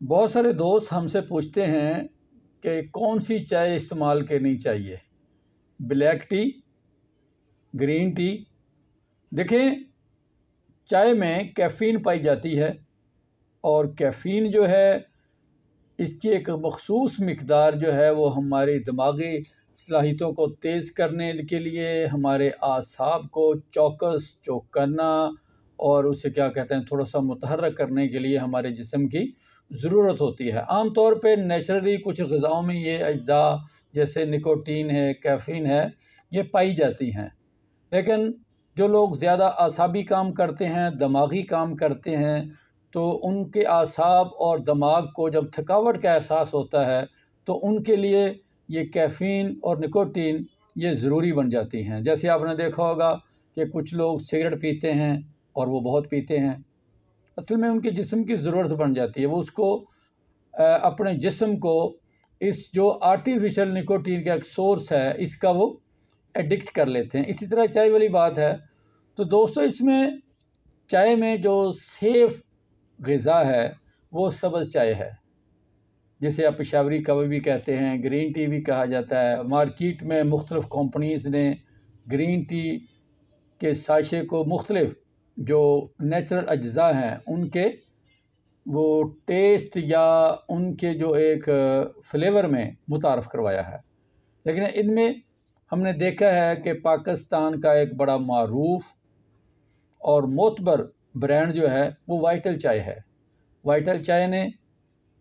बहुत सारे दोस्त हमसे पूछते हैं कि कौन सी चाय इस्तेमाल करनी चाहिए, ब्लैक टी, ग्रीन टी। देखें, चाय में कैफ़ीन पाई जाती है और कैफ़ीन जो है इसकी एक मख़सूस मिक़दार जो है वो हमारी दिमागी सलाहियतों को तेज़ करने के लिए, हमारे आसाब को चौकन्ना और उसे क्या कहते हैं थोड़ा सा मुतहर्रिक करने के लिए हमारे जिस्म की ज़रूरत होती है। आम तौर पे नेचुरली कुछ ग़िज़ाओं में ये अज्जा जैसे निकोटीन है, कैफ़ीन है, ये पाई जाती हैं। लेकिन जो लोग ज़्यादा आसाबी काम करते हैं, दिमागी काम करते हैं, तो उनके आसाब और दिमाग को जब थकावट का एहसास होता है तो उनके लिए ये कैफ़ीन और निकोटीन ये ज़रूरी बन जाती हैं। जैसे आपने देखा होगा कि कुछ लोग सिगरेट पीते हैं और वो बहुत पीते हैं, असल में उनके जिस्म की ज़रूरत बन जाती है। वो उसको अपने जिस्म को इस जो आर्टिफिशियल निकोटीन का एक सोर्स है इसका वो एडिक्ट कर लेते हैं। इसी तरह चाय वाली बात है। तो दोस्तों, इसमें चाय में जो सेफ़ ग़िज़ा है वो सब्ज़ चाय है, जिसे आप पेशावरी कहवा भी कहते हैं, ग्रीन टी भी कहा जाता है। मार्केट में मुख्तलिफ़ कंपनीज़ ने ग्रीन टी के साशे को मुख्तलिफ़ जो नेचुरल अज्जा हैं उनके वो टेस्ट या उनके जो एक फ्लेवर में मुतारफ़ करवाया है। लेकिन इनमें हमने देखा है कि पाकिस्तान का एक बड़ा मारूफ़ और मोतबर ब्रांड जो है वो वाइटल चाय है। वाइटल चाय ने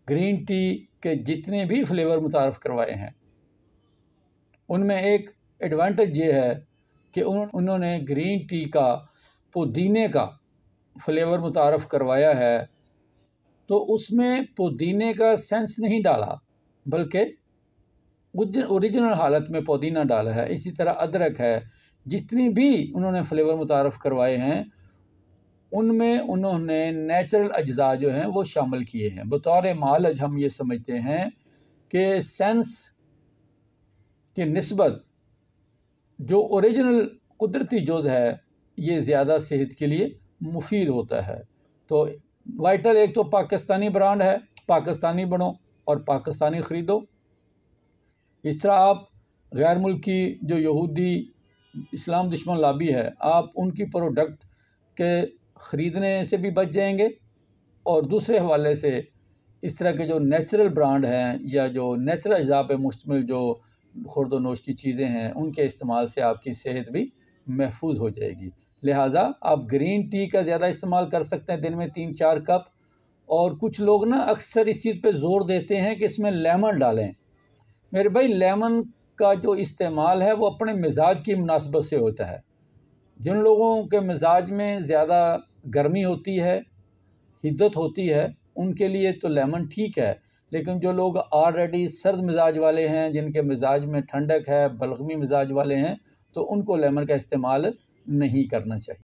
ग्रीन टी के जितने भी फ्लेवर मुतारफ़ करवाए हैं उनमें एक एडवांटेज ये है कि उन्होंने ग्रीन टी का पुदीने का फ्लेवर मुतारफ़ करवाया है। तो उसमें पुदीने का सेंस नहीं डाला, बल्कि ओरिजिनल हालत में पुदीना डाला है। इसी तरह अदरक है, जितनी भी उन्होंने फ्लेवर मुतारफ़ करवाए हैं उनमें उन्होंने नेचुरल अज्जा जो हैं वो शामिल किए हैं। बतौर मालज हम ये समझते हैं कि सेंस की निस्बत जो ओरिजिनल कुदरती जुज़ है ये ज़्यादा सेहत के लिए मुफीद होता है। तो वाइटल एक तो पाकिस्तानी ब्रांड है, पाकिस्तानी बनो और पाकिस्तानी ख़रीदो। इस तरह आप गैर मुल्की जो यहूदी इस्लाम दुश्मन लॉबी है, आप उनकी प्रोडक्ट के ख़रीदने से भी बच जाएंगे और दूसरे हवाले से इस तरह के जो नेचुरल ब्रांड हैं या जो नेचुरल अज़ा पे मुश्तमिल जो खुर्द व नोश की चीज़ें हैं उनके इस्तेमाल से आपकी सेहत भी महफूज हो जाएगी। लिहाजा आप ग्रीन टी का ज़्यादा इस्तेमाल कर सकते हैं, दिन में 3-4 कप। और कुछ लोग ना अक्सर इस चीज़ पे ज़ोर देते हैं कि इसमें लेमन डालें। मेरे भाई, लेमन का जो इस्तेमाल है वो अपने मिजाज की मुनासबत से होता है। जिन लोगों के मिजाज में ज़्यादा गर्मी होती है, हिद्दत होती है, उनके लिए तो लेमन ठीक है। लेकिन जो लोग ऑलरेडी सर्द मिजाज वाले हैं, जिनके मिजाज में ठंडक है, बलगमी मिजाज वाले हैं, तो उनको लेमन का इस्तेमाल नहीं करना चाहिए।